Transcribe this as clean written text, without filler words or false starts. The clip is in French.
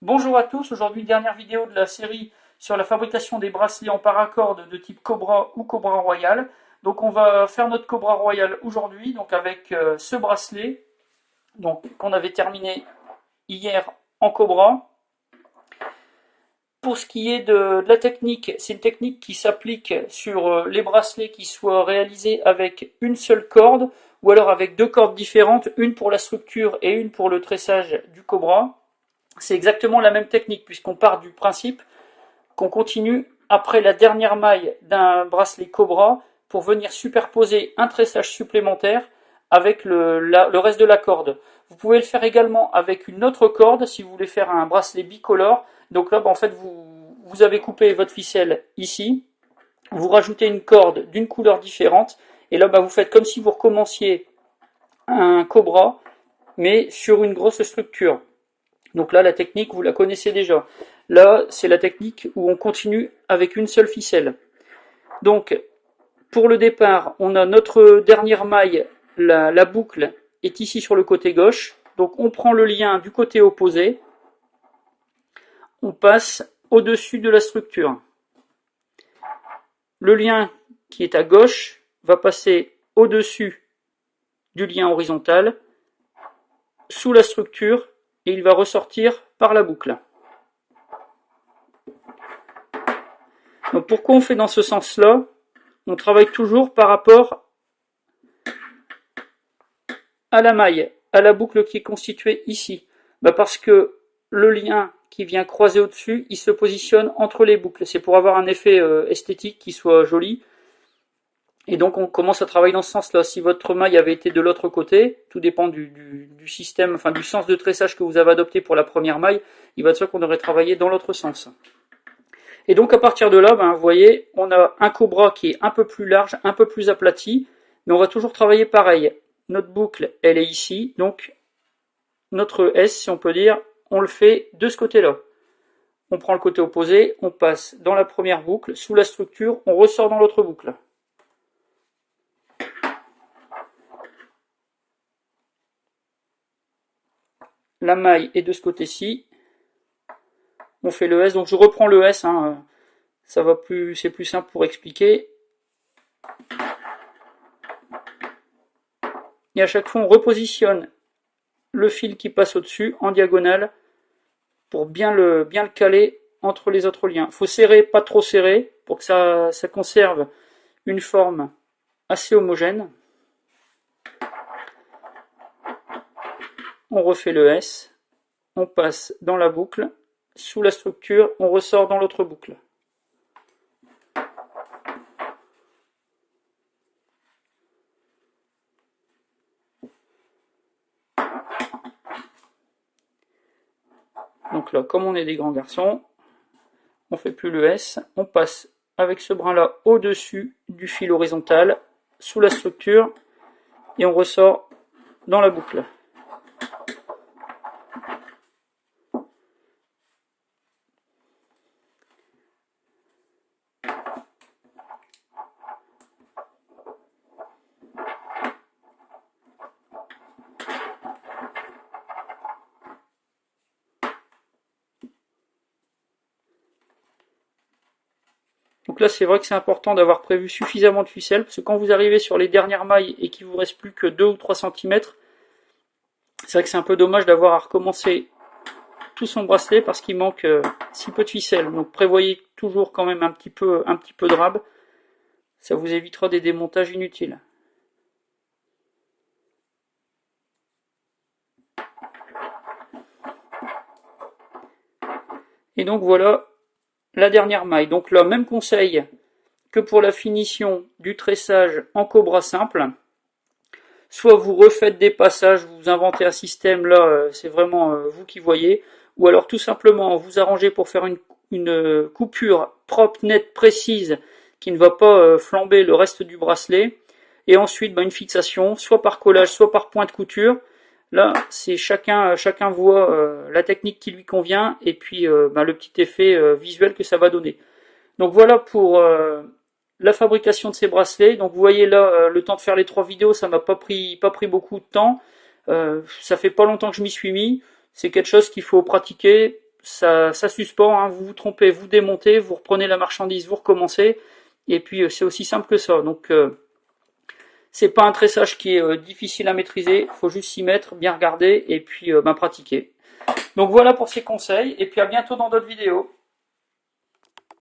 Bonjour à tous, aujourd'hui dernière vidéo de la série sur la fabrication des bracelets en paracorde de type Cobra ou Cobra Royal. Donc on va faire notre Cobra Royal aujourd'hui, donc avec ce bracelet qu'on avait terminé hier en Cobra. Pour ce qui est de la technique, c'est une technique qui s'applique sur les bracelets qui soient réalisés avec une seule corde ou alors avec deux cordes différentes, une pour la structure et une pour le tressage du Cobra. C'est exactement la même technique puisqu'on part du principe qu'on continue après la dernière maille d'un bracelet Cobra pour venir superposer un tressage supplémentaire avec le reste de la corde. Vous pouvez le faire également avec une autre corde si vous voulez faire un bracelet bicolore. Donc là, en fait, vous avez coupé votre ficelle ici, vous rajoutez une corde d'une couleur différente et là, vous faites comme si vous recommenciez un Cobra mais sur une grosse structure. Donc là, la technique, vous la connaissez déjà. Là, c'est la technique où on continue avec une seule ficelle. Donc, pour le départ, on a notre dernière maille, la boucle est ici sur le côté gauche. Donc, on prend le lien du côté opposé. On passe au-dessus de la structure. Le lien qui est à gauche va passer au-dessus du lien horizontal, sous la structure, et il va ressortir par la boucle. Donc pourquoi on fait dans ce sens-là? On travaille toujours par rapport à la maille, à la boucle qui est constituée ici. Parce que le lien qui vient croiser au-dessus, il se positionne entre les boucles. C'est pour avoir un effet esthétique qui soit joli. Et donc on commence à travailler dans ce sens-là. Si votre maille avait été de l'autre côté, tout dépend du système, enfin du sens de tressage que vous avez adopté pour la première maille, il va de soi qu'on aurait travaillé dans l'autre sens. Et donc à partir de là, vous voyez, on a un Cobra qui est un peu plus large, un peu plus aplati, mais on va toujours travailler pareil. Notre boucle, elle est ici, donc notre S, si on peut dire, on le fait de ce côté-là. On prend le côté opposé, on passe dans la première boucle, sous la structure, on ressort dans l'autre boucle. La maille est de ce côté-ci. On fait le S, donc je reprends le S, ça va plus, c'est plus simple pour expliquer. Et à chaque fois, on repositionne le fil qui passe au-dessus en diagonale pour bien le caler entre les autres liens. Il faut serrer, pas trop serrer, pour que ça conserve une forme assez homogène. On refait le S, on passe dans la boucle, sous la structure, on ressort dans l'autre boucle. Donc là, comme on est des grands garçons, on ne fait plus le S, on passe avec ce brin-là au-dessus du fil horizontal, sous la structure, et on ressort dans la boucle. Donc là, c'est vrai que c'est important d'avoir prévu suffisamment de ficelles, parce que quand vous arrivez sur les dernières mailles et qu'il vous reste plus que 2 ou 3 cm, c'est vrai que c'est un peu dommage d'avoir à recommencer tout son bracelet parce qu'il manque si peu de ficelles. Donc prévoyez toujours quand même un petit peu de rab, ça vous évitera des démontages inutiles. Et donc voilà la dernière maille. Donc là, même conseil que pour la finition du tressage en Cobra simple. Soit vous refaites des passages, vous inventez un système, là c'est vraiment vous qui voyez, ou alors tout simplement vous arrangez pour faire une coupure propre, nette, précise, qui ne va pas flamber le reste du bracelet, et ensuite une fixation, soit par collage, soit par point de couture. Là, c'est chacun voit la technique qui lui convient, et puis le petit effet visuel que ça va donner. Donc voilà pour la fabrication de ces bracelets. Donc vous voyez là, le temps de faire les 3 vidéos, ça m'a pas pris beaucoup de temps. Ça fait pas longtemps que je m'y suis mis. C'est quelque chose qu'il faut pratiquer. ça suspend, hein. Vous vous trompez, vous démontez, vous reprenez la marchandise, vous recommencez, et puis c'est aussi simple que ça. Donc c'est pas un tressage qui est difficile à maîtriser, il faut juste s'y mettre, bien regarder, et puis pratiquer. Donc voilà pour ces conseils, et puis à bientôt dans d'autres vidéos.